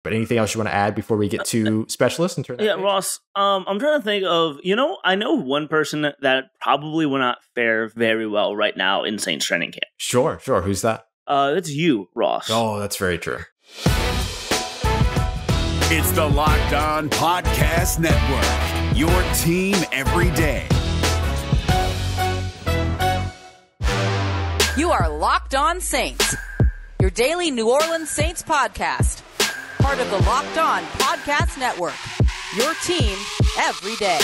But anything else you want to add before we get to specialists and turn that page? Ross, I'm trying to think of, I know one person that probably will not fare very well right now in Saints training camp. Sure. Who's that? It's you, Ross. Oh, that's very true. It's the Locked On Podcast Network, your team every day. You are Locked On Saints, your daily New Orleans Saints podcast. Part of the Locked On Podcast Network, your team every day.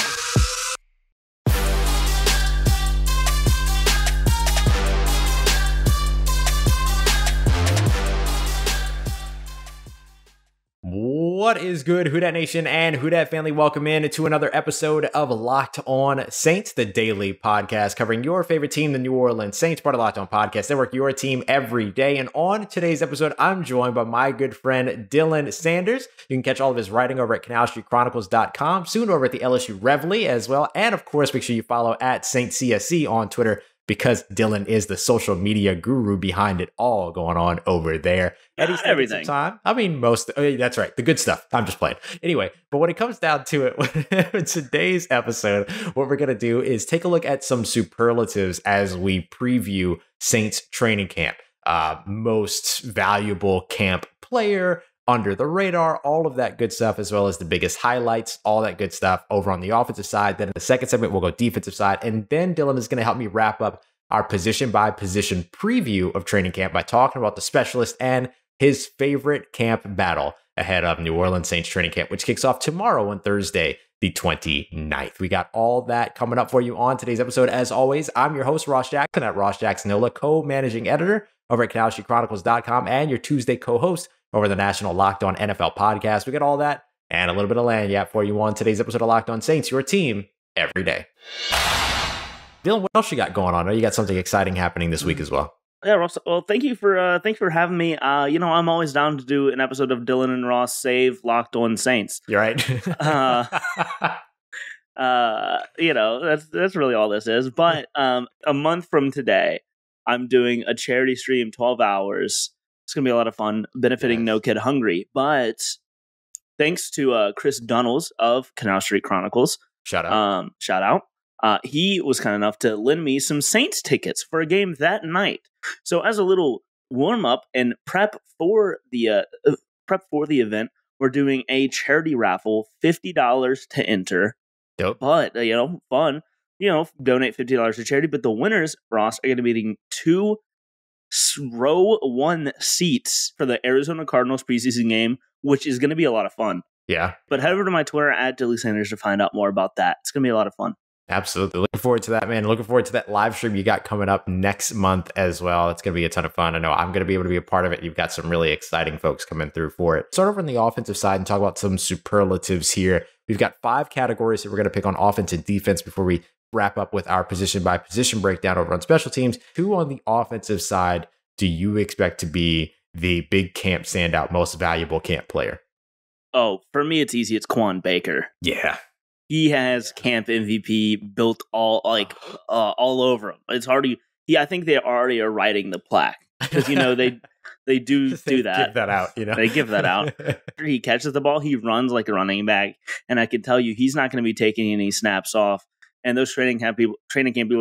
What is good, Who Dat Nation and Who Dat family? Welcome in to another episode of Locked On Saints, the daily podcast covering your favorite team, the New Orleans Saints, part of Locked On Podcast Network, your team every day. And on today's episode, I'm joined by my good friend, Dylan Sanders. You can catch all of his writing over at CanalStreetChronicles.com, soon over at the LSU Reveille as well. And of course, make sure you follow at SaintsCSC on Twitter, because Dylan is the social media guru behind it all going on over there. Eddie's everything. Time. I mean, that's right. The good stuff. I'm just playing. Anyway, but when it comes down to it, today's episode, what we're going to do is take a look at some superlatives as we preview Saints training camp. Most valuable camp player, under the radar, all of that good stuff, as well as the biggest highlights, all that good stuff over on the offensive side. Then in the second segment, we'll go defensive side. And then Dylan is going to help me wrap up our position by position preview of training camp by talking about the specialist and his favorite camp battle ahead of New Orleans Saints training camp, which kicks off tomorrow on Thursday, the 29th. We got all that coming up for you on today's episode. As always, I'm your host, Ross Jackson at Ross Jacksonola, co-managing editor over at CanalStreetChronicles.com and your Tuesday co-host over the National Locked On NFL podcast. We got all that and a little bit of lanyard for you on today's episode of Locked On Saints, your team every day. Dylan, what else you got going on? I know you got something exciting happening this week as well. Yeah, Ross. Well, thank you for having me. I'm always down to do an episode of Dylan and Ross Save Locked On Saints. You're right. That's really all this is. But a month from today, I'm doing a charity stream, 12 hours. It's going to be a lot of fun, benefiting No Kid Hungry. But thanks to Chris Dunnels of Canal Street Chronicles. Shout out. He was kind enough to lend me some Saints tickets for a game that night. So as a little warm-up and prep for the event, we're doing a charity raffle, $50 to enter. Dope. But, fun. Donate $50 to charity. But the winners, Ross, are going to be getting 2 row 1 seats for the Arizona Cardinals preseason game, which is going to be a lot of fun. Yeah. But head over to my Twitter at Dylan Sanders to find out more about that. It's going to be a lot of fun. Absolutely. Looking forward to that, man. Looking forward to that live stream you got coming up next month as well. It's going to be a ton of fun. I know I'm going to be able to be a part of it. You've got some really exciting folks coming through for it. Start over on the offensive side and talk about some superlatives here. We've got 5 categories that we're going to pick on offense and defense before we wrap up with our position by position breakdown over on special teams. 2 on the offensive side do you expect to be the big camp standout, most valuable camp player? Oh, for me, it's easy. It's Kawaan Baker. Yeah. He has camp MVP built all over him. It's already. I think they already are writing the plaque because they do that. They give that out. They give that out. After he catches the ball, he runs like a running back, and I can tell you he's not going to be taking any snaps off. And those training camp people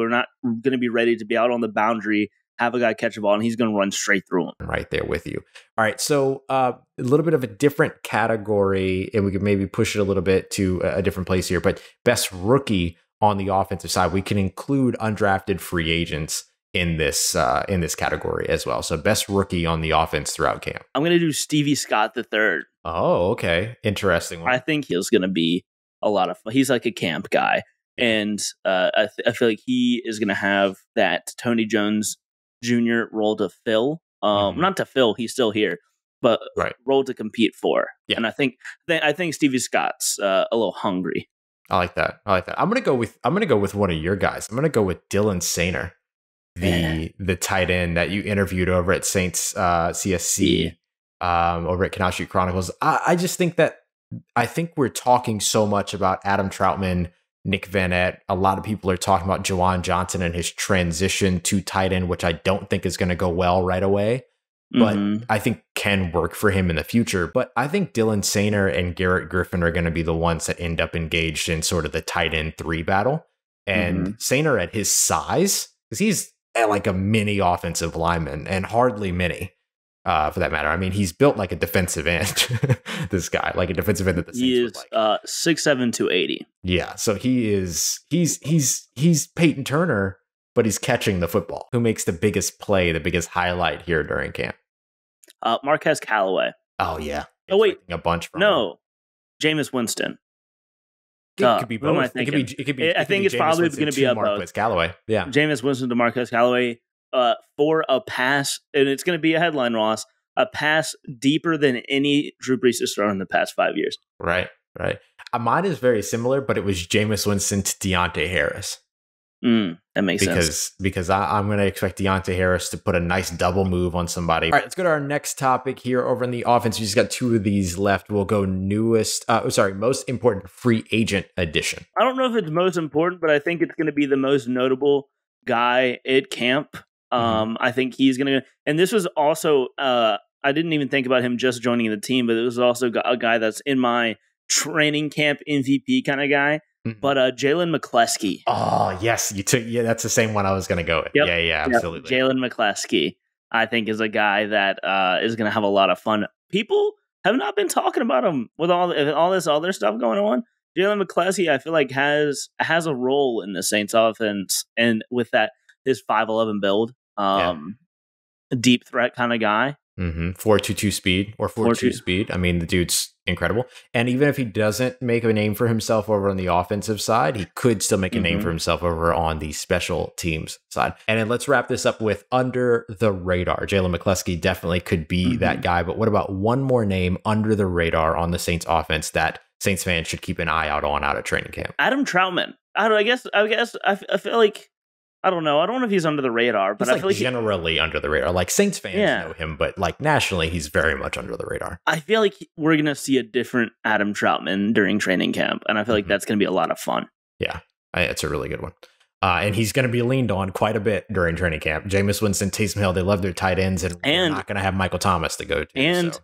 are not going to be ready to be out on the boundary, have a guy catch a ball, and he's going to run straight through him. Right there with you. All right, so a little bit of a different category, and we could maybe push it a little bit to a different place here, but best rookie on the offensive side, we can include undrafted free agents in this category as well. So best rookie on the offense throughout camp. I'm going to do Stevie Scott III. Oh, okay. Interesting one. I think he's going to be a lot of fun. He's like a camp guy. And I feel like he is going to have that Tony Jones Jr. role to fill. Not to fill, he's still here, but role to compete for. Yeah. And I think Stevie Scott's a little hungry. I like that. I'm gonna go with one of your guys. I'm gonna go with Dylan Sainer, the tight end that you interviewed over at Saints CSC, over at Canal Street Chronicles. I just think we're talking so much about Adam Troutman, Nick Van Ette. A lot of people are talking about Juwan Johnson and his transition to tight end, which I don't think is going to go well right away. but I think can work for him in the future. But I think Dylan Sainer and Garrett Griffin are going to be the ones that end up engaged in sort of the tight end 3 battle. And Sainer at his size, because he's like a mini offensive lineman, and hardly mini for that matter. I mean, he's built like a defensive end, this guy, like a defensive end that the Saints he is would like. 6'7", 280. Yeah, so he's Peyton Turner, but he's catching the football. Who makes the biggest play, the biggest highlight here during camp? Marquez Callaway. Oh, yeah. Oh, wait. A bunch from No. Jameis Winston. It could be both. What am I thinking? I think it's probably going to be a Marquez Callaway. Yeah. Jameis Winston to Marquez Callaway for a pass, and it's going to be a headline, Ross, a pass deeper than any Drew Brees has thrown in the past 5 years. Right. Mine is very similar, but it was Jameis Winston to Deonte Harris. That makes sense. Because I'm going to expect Deonte Harris to put a nice double move on somebody. All right, let's go to our next topic here over in the offense. We just got 2 of these left. We'll go most important free agent addition. I don't know if it's most important, but I think it's going to be the most notable guy at camp. I think he's going to, and this was also, I didn't even think about him just joining the team, but it was also a guy that's in my training camp MVP kind of guy. But Jaylen Mccleskey. Oh, yes. That's the same one I was going to go with. Yep. Yeah, absolutely. Jaylen Mccleskey, I think, is a guy that is going to have a lot of fun. People have not been talking about him with all this other stuff going on. Jaylen Mccleskey, I feel like, has a role in the Saints offense, and with that, his 5'11" build, deep threat kind of guy. 4.22 speed or 4.2 speed. I mean, the dude's incredible. And even if he doesn't make a name for himself over on the offensive side, he could still make a name for himself over on the special teams side. And then let's wrap this up with under the radar. Jaylen Mccleskey definitely could be that guy. But what about one more name under the radar on the Saints offense that Saints fans should keep an eye out on out of training camp? Adam Troutman. I guess I feel like, I don't know if he's under the radar, but he's I feel like generally under the radar. Like Saints fans know him, but like nationally, he's very much under the radar. I feel like we're going to see a different Adam Troutman during training camp, and I feel like that's going to be a lot of fun. Yeah, it's a really good one. And he's going to be leaned on quite a bit during training camp. Jameis Winston, Taysom Hill, they love their tight ends, and we're not going to have Michael Thomas to go to. And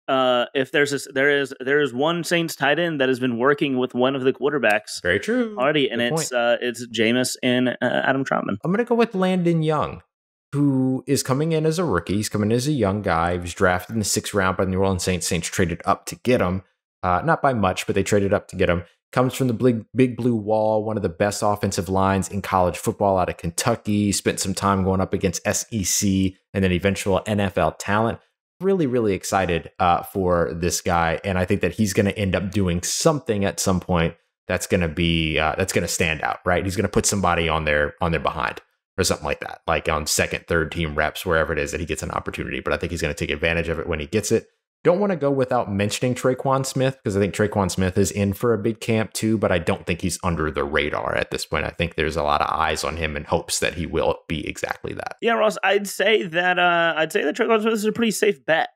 if there is one Saints tight end that has been working with one of the quarterbacks. Very true. Already, and it's Jameis and Adam Troutman. I'm going to go with Landon Young, who is coming in as a rookie. He's coming in as a young guy. He was drafted in the 6th round by the New Orleans Saints. Saints traded up to get him. Not by much, but they traded up to get him. Comes from the Big Blue Wall, one of the best offensive lines in college football out of Kentucky. Spent some time going up against SEC and then eventual NFL talent. Really, really excited for this guy. And I think that he's going to end up doing something at some point that's going to stand out, right? He's going to put somebody on their behind or something like that, like on 2nd, 3rd team reps, wherever it is that he gets an opportunity. But I think he's going to take advantage of it when he gets it. Don't want to go without mentioning Traquan Smith, because I think Traquan Smith is in for a big camp too, but I don't think he's under the radar at this point. I think there's a lot of eyes on him and hopes that he will be exactly that. Yeah, Ross, I'd say that Traquan Smith is a pretty safe bet.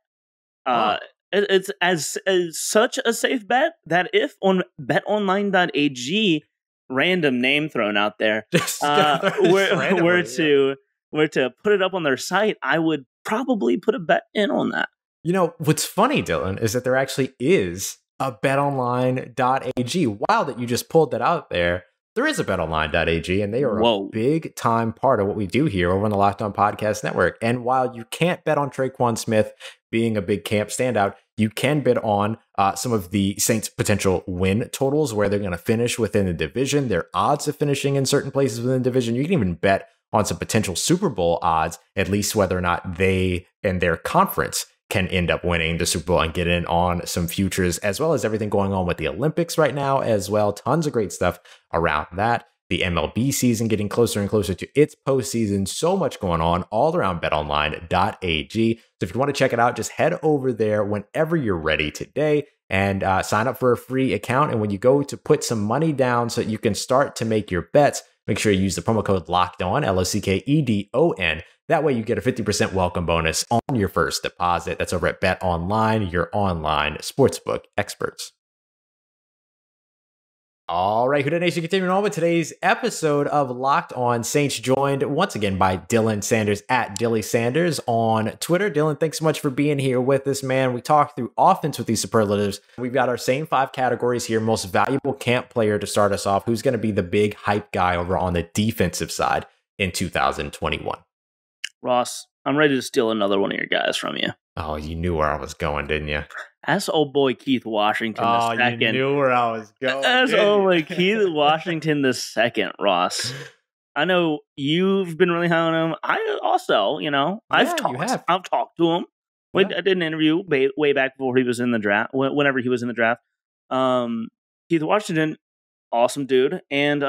It's as such a safe bet that if on betonline.ag, random name thrown out there, were to put it up on their site, I would probably put a bet in on that. You know, what's funny, Dylan, is that there actually is a betonline.ag. Wow, that you just pulled that out there. There is a betonline.ag, and they are a big time part of what we do here over on the Locked On Podcast Network. And while you can't bet on Traquan Smith being a big camp standout, you can bet on some of the Saints' potential win totals, where they're going to finish within the division, their odds of finishing in certain places within the division. You can even bet on some potential Super Bowl odds, at least whether or not they and their conference can end up winning the Super Bowl and get in on some futures, as well as everything going on with the Olympics right now as well. Tons of great stuff around that. The MLB season getting closer and closer to its postseason. So much going on all around betonline.ag. So if you want to check it out, just head over there whenever you're ready today and sign up for a free account. And when you go to put some money down so that you can start to make your bets, make sure you use the promo code LOCKEDON, LOCKEDON. That way you get a 50% welcome bonus on your first deposit. That's over at Bet Online, your online sportsbook experts. All right, Houdat Nation, continuing on with today's episode of Locked On Saints, joined once again by Dylan Sanders at Dilly Sanders on Twitter. Dylan, thanks so much for being here with us, man. We talked through offense with these superlatives. We've got our same 5 categories here. Most valuable camp player to start us off. Who's going to be the big hype guy over on the defensive side in 2021? Ross, I'm ready to steal another one of your guys from you. Oh, you knew where I was going, didn't you? That's old boy Keith Washington the second. You knew where I was going. That's old boy Keith Washington the second, Ross. I know you've been really high on him. I also, I've talked to him. I did an interview way back before he was in the draft, whenever he was in the draft. Keith Washington, awesome dude. And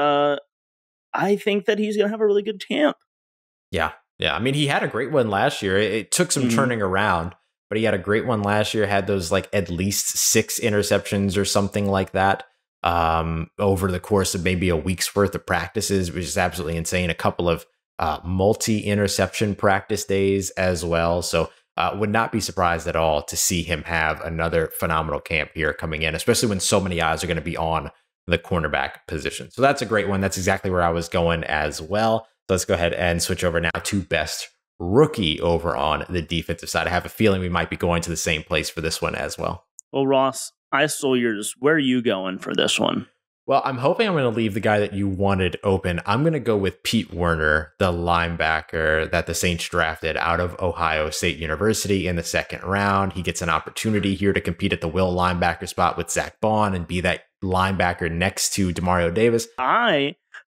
I think that he's going to have a really good camp. Yeah. I mean, he had a great one last year. It took some turning around, but he had a great one last year. Had those like at least 6 interceptions or something like that over the course of maybe a week's worth of practices, which is absolutely insane. A couple of multi-interception practice days as well. So would not be surprised at all to see him have another phenomenal camp here coming in, especially when so many eyes are going to be on the cornerback position. So that's a great one. That's exactly where I was going as well. Let's go ahead and switch over now to best rookie over on the defensive side. I have a feeling we might be going to the same place for this one as well. Well, Ross, I stole yours. Where are you going for this one? Well, I'm hoping I'm going to leave the guy that you wanted open. I'm going to go with Pete Werner, the linebacker that the Saints drafted out of Ohio State University in the 2nd round. He gets an opportunity here to compete at the will linebacker spot with Zach Bond and be that linebacker next to Demario Davis.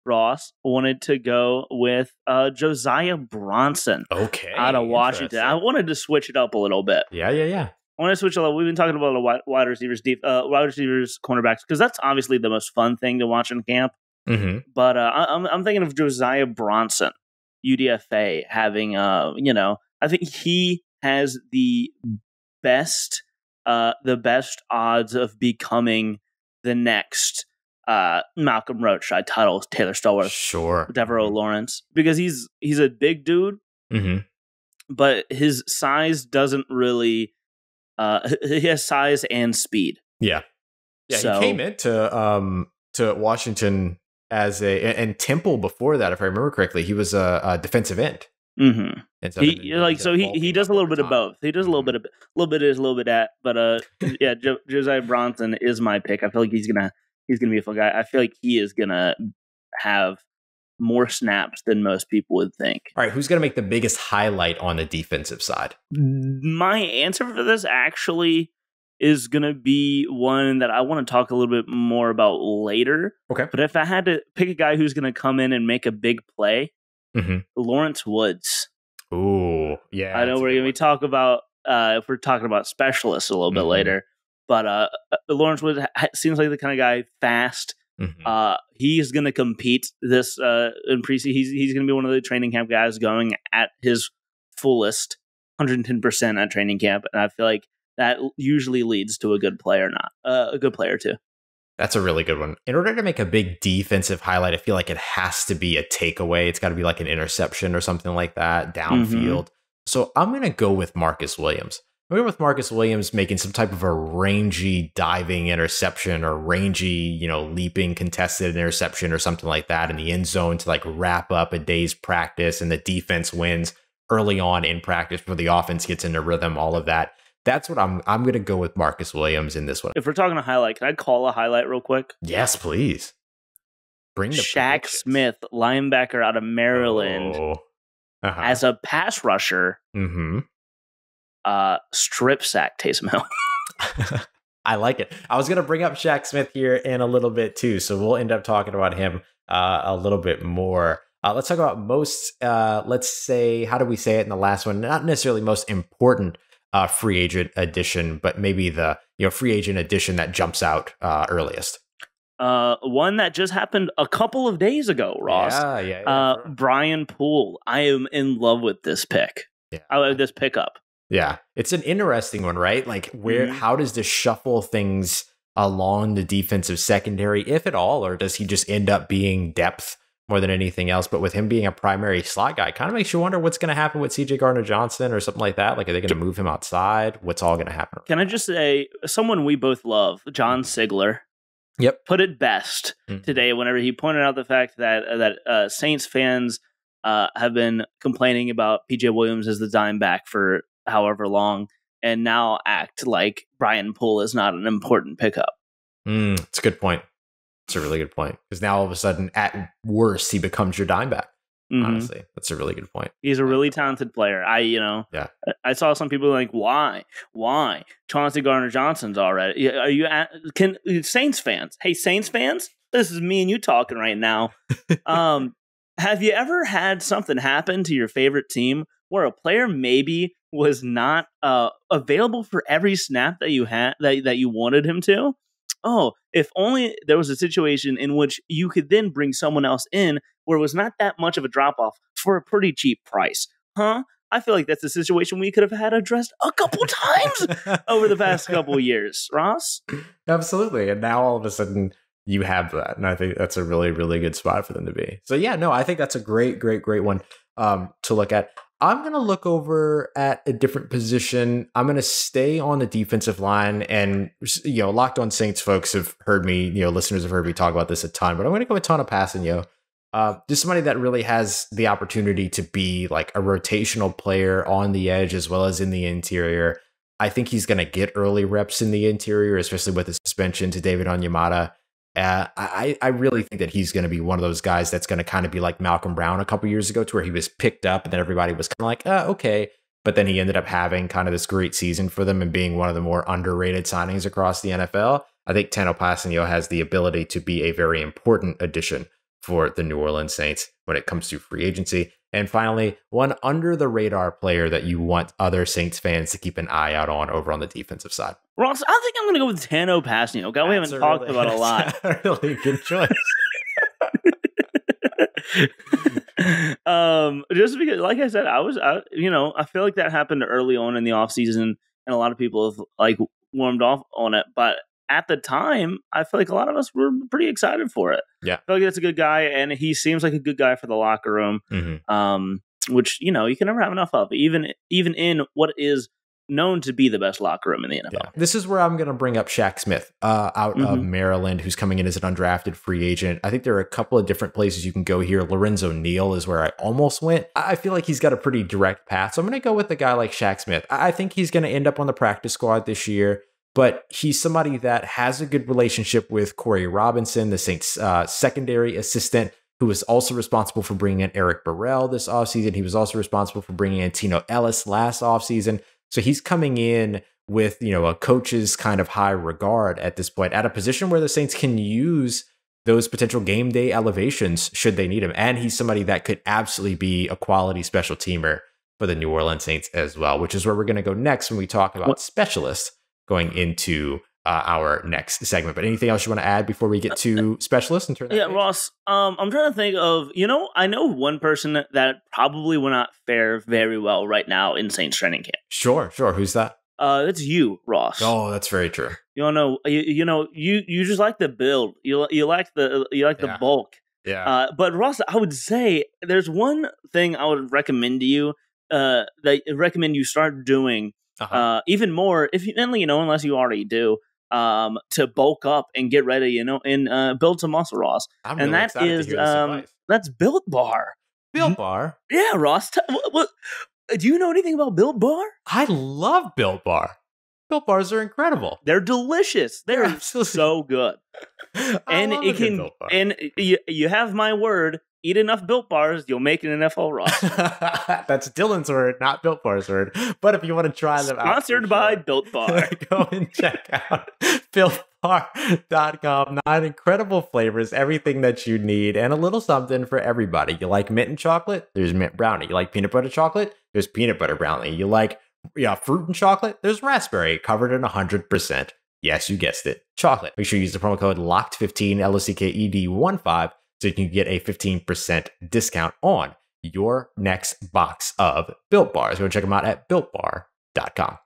Ross wanted to go with Josiah Bronson. Okay. Out of Washington. I wanted to switch it up a little bit. Yeah. I want to switch it up. We've been talking about the wide receivers, cornerbacks, because that's obviously the most fun thing to watch in camp. Mm-hmm. But I'm thinking of Josiah Bronson, UDFA, having, I think he has the best odds of becoming the next Malcolm Roach, Untitled Taylor Stallworth, sure, Devereaux Lawrence, because he's a big dude, but his size doesn't really. He has size and speed. Yeah. So, he came into Washington as and Temple before that, if I remember correctly, he was a defensive end. Mm-hmm. He does a little bit of both. He does a little bit of a little bit at, but Josiah Bronson is my pick. I feel like he's gonna be a fun guy. I feel like he is gonna have more snaps than most people would think. All right, who's gonna make the biggest highlight on the defensive side? My answer for this actually is gonna be one that I want to talk a little bit more about later. Okay, but if I had to pick a guy who's gonna come in and make a big play, Lawrence Woods. Ooh, yeah. I know we're gonna be talking about if we're talking about specialists a little bit later. But Lawrence Woods seems like the kind of guy, fast. He's going to compete this in preseason. He's going to be one of the training camp guys going at his fullest, 110% at training camp. And I feel like that usually leads to a good player, a good player too. That's a really good one. In order to make a big defensive highlight, I feel like it has to be a takeaway. It's got to be like an interception or something like that, downfield. So I'm going to go with Marcus Williams. I'm going with Marcus Williams making some type of a rangy diving interception or rangy, leaping contested interception or something like that in the end zone to like wrap up a day's practice, and the defense wins early on in practice before the offense gets into rhythm, all of that. That's what I'm going to go with Marcus Williams in this one. If we're talking a highlight, can I call a highlight real quick? Yes, please. Bring the Shaq Smith, linebacker out of Maryland, as a pass rusher. Strip sack Taysom Hill. I like it. I was going to bring up Shaq Smith here in a little bit too, so we'll end up talking about him a little bit more. Let's talk about most, let's say, how do we say it in the last one? Not necessarily most important free agent addition, but maybe the free agent addition that jumps out earliest. One that just happened a couple of days ago, Ross. Yeah. Brian Poole. I am in love with this pick. This pickup. Yeah, it's an interesting one, right? Like, how does this shuffle things along the defensive secondary, if at all, or does he just end up being depth more than anything else? But with him being a primary slot guy, kind of makes you wonder what's going to happen with CJ Gardner-Johnson or something like that. Like, are they going to move him outside? What's all going to happen? Can I just say, someone we both love, John Sigler. put it best today whenever he pointed out the fact that Saints fans have been complaining about PJ Williams as the dime back for however long, and now act like Brian Poole is not an important pickup. It's a good point. It's a really good point. Because now all of a sudden, at worst, he becomes your dime back. Honestly, that's a really good point. He's a really talented player. I saw some people like, why Chauncey Gardner-Johnson's already? Are you Saints fans? Hey, Saints fans, this is me and you talking right now. Have you ever had something happen to your favorite team where a player maybe was not available for every snap that you had that you wanted him to? Oh, if only there was a situation in which you could then bring someone else in where it was not that much of a drop-off for a pretty cheap price. Huh? I feel like that's a situation we could have had addressed a couple times over the past couple of years, Ross. Absolutely. And now all of a sudden you have that. And I think that's a really, really good spot for them to be. So yeah, no, I think that's a great one to look at. I'm going to look over at a different position. I'm going to stay on the defensive line. And, Locked On Saints folks have heard me, listeners have heard me talk about this a ton, but I'm going to go with Tana Passanio. Just somebody that really has the opportunity to be like a rotational player on the edge as well as in the interior. I think he's going to get early reps in the interior, especially with the suspension to David Onyemata. I really think that he's going to be one of those guys that's going to kind of be like Malcolm Brown a couple years ago, to where he was picked up and then everybody was kind of like, okay. But then he ended up having kind of this great season for them and being one of the more underrated signings across the NFL. I think Tana Passanio has the ability to be a very important addition for the New Orleans Saints when it comes to free agency. And finally, one under the radar player that you want other Saints fans to keep an eye out on over on the defensive side. Ross, I think I'm going to go with Tana Passanio. We haven't talked about a lot. That's a really good choice. Just because, like I said, I feel like that happened early on in the offseason, and a lot of people have warmed off on it. But at the time, I feel like a lot of us were pretty excited for it. Yeah. I feel like that's a good guy, and he seems like a good guy for the locker room, which, you can never have enough of, even in what is known to be the best locker room in the NFL. Yeah. This is where I'm going to bring up Shaq Smith out of Maryland, who's coming in as an undrafted free agent. I think there are a couple of different places you can go here. Lorenzo Neal is where I almost went. I feel like he's got a pretty direct path. So I'm going to go with a guy like Shaq Smith. I think he's going to end up on the practice squad this year, but he's somebody that has a good relationship with Corey Robinson, the Saints secondary assistant, who was also responsible for bringing in Eric Burrell this offseason. He was also responsible for bringing in Tino Ellis last offseason. So he's coming in with, a coach's kind of high regard at this point, at a position where the Saints can use those potential game day elevations should they need him. And he's somebody that could absolutely be a quality special teamer for the New Orleans Saints as well, which is where we're going to go next when we talk about specialists going into our next segment. But anything else you want to add before we get to specialists and turn that page? Ross, I'm trying to think of, I know one person that probably will not fare very well right now in Saints training camp. Sure. Who's that? It's you, Ross. Oh, that's very true. You just like the build. You like the bulk. Yeah. But Ross, I would say there's one thing I would recommend to you, that I recommend you start doing even more, unless you already do, to bulk up and get ready, and build some muscle, Ross. I'm really excited to hear this advice. That's Built Bar. Built Bar? Yeah, Ross. What, do you know anything about Built Bar? I love Built Bar. Built Bars are incredible. They're delicious. They're so good. And it can, and you have my word. Eat enough Built Bars, you'll make an NFL roster. That's Dylan's word, not Built Bar's word. But if you want to try them out, sponsored by Built Bar. Go and check out BuiltBar.com. 9 incredible flavors, everything that you need, and a little something for everybody. You like mint and chocolate? There's mint brownie. You like peanut butter chocolate? There's peanut butter brownie. You like fruit and chocolate? There's raspberry, covered in 100%. Yes, you guessed it. Chocolate. Make sure you use the promo code LOCKED15, LOCKED15, so you can get a 15% discount on your next box of Built Bars. Go check them out at BuiltBar.com.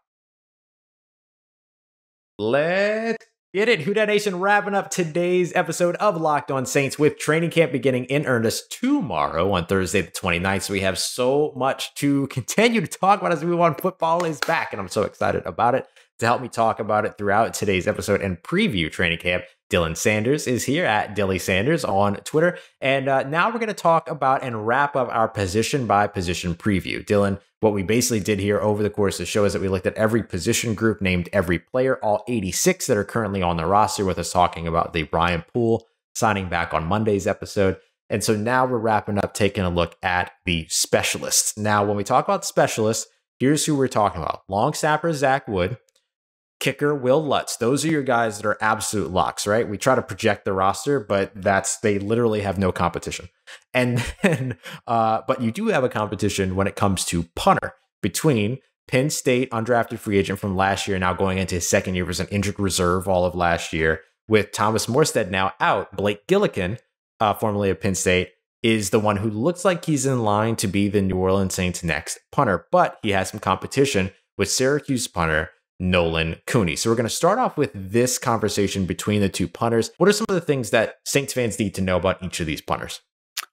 Let's get it. Who Dat Nation, wrapping up today's episode of Locked On Saints with training camp beginning in earnest tomorrow on Thursday the 29th. So we have so much to continue to talk about as we want. Football is back, and I'm so excited about it. To help me talk about it throughout today's episode and preview training camp Dylan Sanders is here at Dilly Sanders on Twitter. And now we're going to talk about and wrap up our position by position preview. Dylan, what we basically did here over the course of the show is that we looked at every position group, named every player, all 86 that are currently on the roster, with us talking about the Brian Poole signing back on Monday's episode. And so now we're wrapping up, taking a look at the specialists. Now, when we talk about specialists, here's who we're talking about. Long snapper, Zach Wood. Kicker, Will Lutz. Those are your guys that are absolute locks, right? We try to project the roster, but they literally have no competition. And then, but you do have a competition when it comes to punter between Penn State undrafted free agent from last year, now going into his second year as an injured reserve all of last year, with Thomas Morstead now out. Blake Gilligan, formerly of Penn State, is the one who looks like he's in line to be the New Orleans Saints' next punter, but he has some competition with Syracuse punter Nolan Cooney. So we're going to start off with this conversation between the two punters. What are some of the things that Saints fans need to know about each of these punters?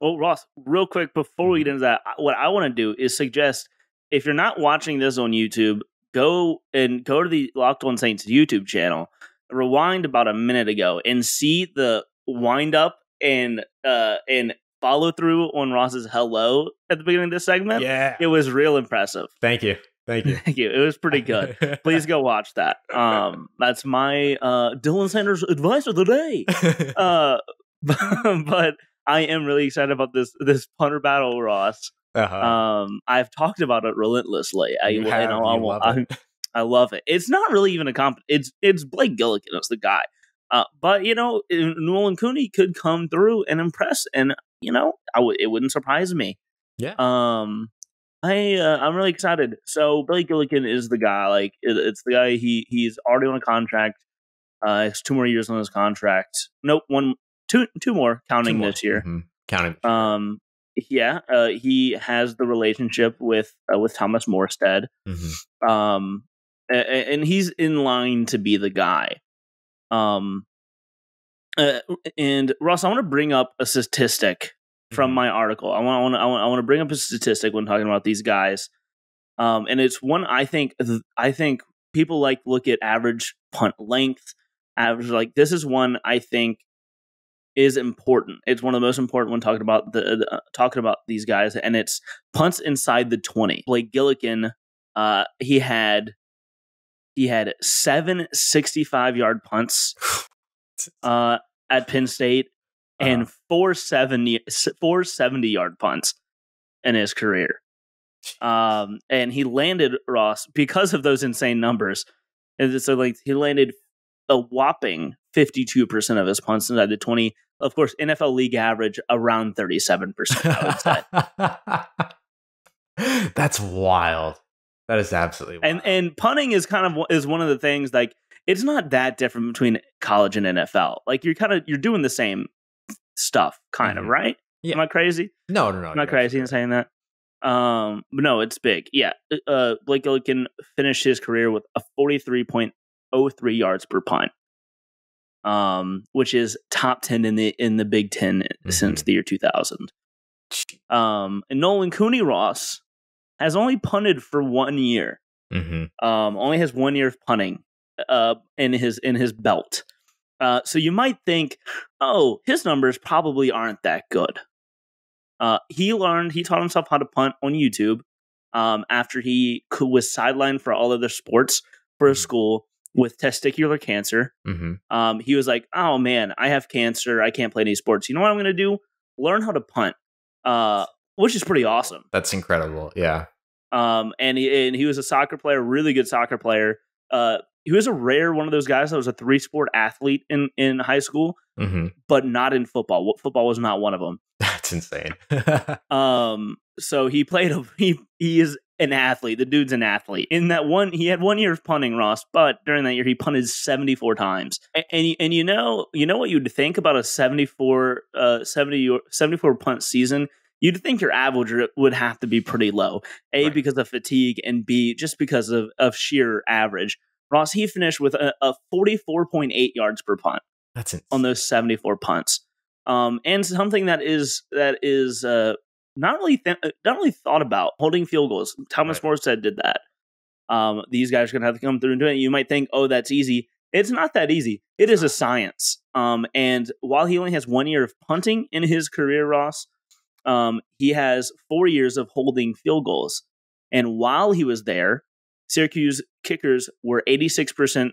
Well, Ross, real quick, before we get into that, what I want to do is suggest, if you're not watching this on YouTube, go to the Locked On Saints YouTube channel, rewind about a minute ago, and see the wind up and follow through on Ross's hello at the beginning of this segment. Yeah. It was real impressive. Thank you. Thank you. It was pretty good. Please go watch that. That's my Dylan Sanders advice of the day. But I am really excited about this punter battle, Ross. I've talked about it relentlessly. I love it. It's not really even a it's Blake Gilligan is the guy. But Nolan Cooney could come through and impress, and it wouldn't surprise me. Yeah. I'm really excited. So Blake Gilligan is the guy. Like it's the guy. He's already on a contract. It's 2 more years on his contract. Nope, two more counting this year. Mm-hmm. Counting. He has the relationship with Thomas Morstead. Mm-hmm. And he's in line to be the guy. And Ross, I want to bring up a statistic from my article. I want to bring up a statistic when talking about these guys, and it's one I think people look at average punt length, average this is one I think is important. It's one of the most important when talking about these guys, and it's punts inside the 20. Blake Gilligan, he had 7 65-yard punts at Penn State. And 4 70-yard punts in his career. And he landed, Ross, because of those insane numbers. And so he landed a whopping 52% of his punts inside the 20. Of course, NFL league average around 37%, I would say. That's wild. That is absolutely wild. And punting is one of the things, it's not that different between college and NFL. You're doing the same stuff, kind of, right? Yeah. Am I crazy? No. I'm not crazy in saying that. But no, it's big. Yeah. Blake Gilligan finished his career with a 43.03 yards per punt, which is top 10 in the Big Ten since the year 2000. And Nolan Cooney, Ross, has only punted for 1 year. Only has 1 year of punting in his belt. So you might think, his numbers probably aren't that good. He taught himself how to punt on YouTube after he was sidelined for all other sports for a school with testicular cancer. He was like, oh man, I have cancer. I can't play any sports. You know what I'm going to do? Learn how to punt, which is pretty awesome. That's incredible. Yeah. And he was a soccer player, really good soccer player. He was a rare one of those guys that was a 3-sport athlete in high school, but not in football. Football was not one of them. That's insane. So he is an athlete. The dude's an athlete. In that he had 1 year of punting, Ross, but during that year he punted 74 times. And you know what you'd think about a 74 punt season? You'd think your average would have to be pretty low. A, right, because of fatigue, and B, just because of sheer average. Ross, he finished with a 44.8 yards per punt. That's insane. On those 74 punts. And something that is not really thought about, holding field goals. Thomas Morstead did that. These guys are going to have to come through and do it. You might think, oh, that's easy. It's not that easy. It is a science. And while he only has 1 year of punting in his career, Ross, he has 4 years of holding field goals. And while he was there, Syracuse kickers were 86%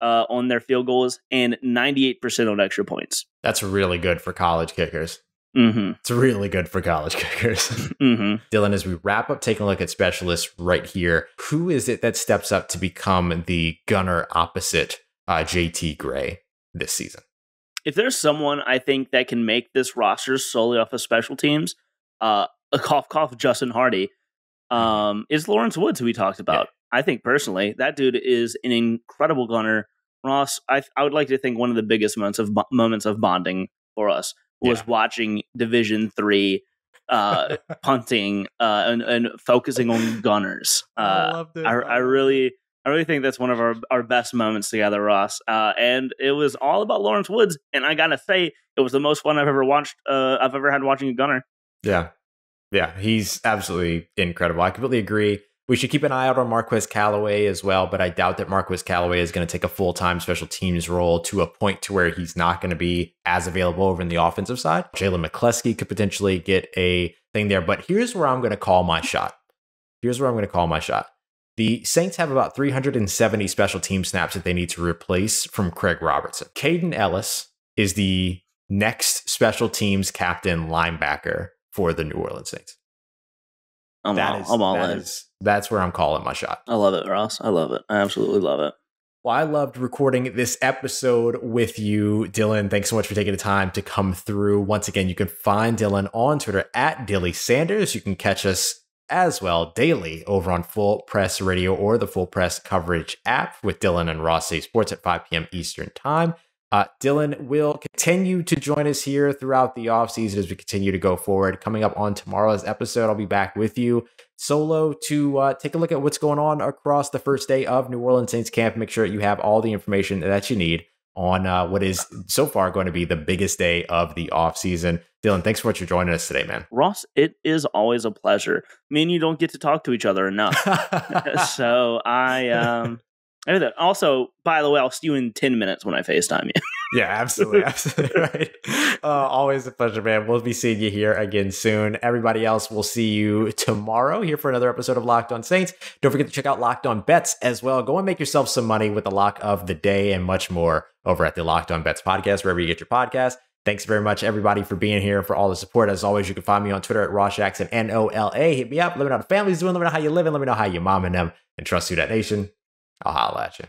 on their field goals and 98% on extra points. That's really good for college kickers. Mm-hmm. It's really good for college kickers. Mm-hmm. Dylan, as we wrap up taking a look at specialists right here, who is it that steps up to become the gunner opposite JT Gray this season? If there's someone I think that can make this roster solely off of special teams, a cough, Justin Hardy, is Lawrence Woods, who we talked about. Yeah. I think personally, that dude is an incredible gunner. Ross, I would like to think one of the biggest moments of bonding for us was watching Division III punting and focusing on gunners. I loved it. I really think that's one of our best moments together, Ross. And it was all about Lawrence Woods. And I gotta say, it was the most fun I've ever had watching a gunner. Yeah, he's absolutely incredible. I completely agree. We should keep an eye out on Marquez Callaway as well, but I doubt that Marquez Callaway is going to take a full-time special teams role to a point to where he's not going to be as available over in the offensive side. Jaylen Mccleskey could potentially get a thing there, but here's where I'm going to call my shot. The Saints have about 370 special team snaps that they need to replace from Craig Robertson. Caden Ellis is the next special teams captain linebacker for the New Orleans Saints. I'm all in. That's where I'm calling my shot. I love it, Ross. I love it. I absolutely love it. Well, I loved recording this episode with you, Dylan. Thanks so much for taking the time to come through. Once again, you can find Dylan on Twitter at Dilly Sanders. You can catch us as well daily over on Full Press Radio or the Full Press Coverage app with Dylan and Ross Say Sports at 5 p.m. Eastern Time. Dylan will continue to join us here throughout the offseason as we continue to go forward. Coming up on tomorrow's episode, I'll be back with you solo to take a look at what's going on across the first day of New Orleans Saints camp. Make sure you have all the information that you need on what is so far going to be the biggest day of the offseason. Dylan, thanks so much for joining us today, man. Ross, it is always a pleasure. Me and you don't get to talk to each other enough. So also, by the way, I'll see you in 10 minutes when I FaceTime you. Yeah, absolutely. Right. Always a pleasure, man. We'll be seeing you here again soon. Everybody else, we'll see you tomorrow here for another episode of Locked On Saints. Don't forget to check out Locked On Bets as well. Go and make yourself some money with the lock of the day and much more over at the Locked On Bets podcast, wherever you get your podcast. Thanks very much, everybody, for being here, for all the support. As always, you can find me on Twitter at RossJackson, NOLA. Hit me up. Let me know how the family's doing. Let me know how you're living. Let me know how your mom and them and Trust You That Nation. I'll holla at you.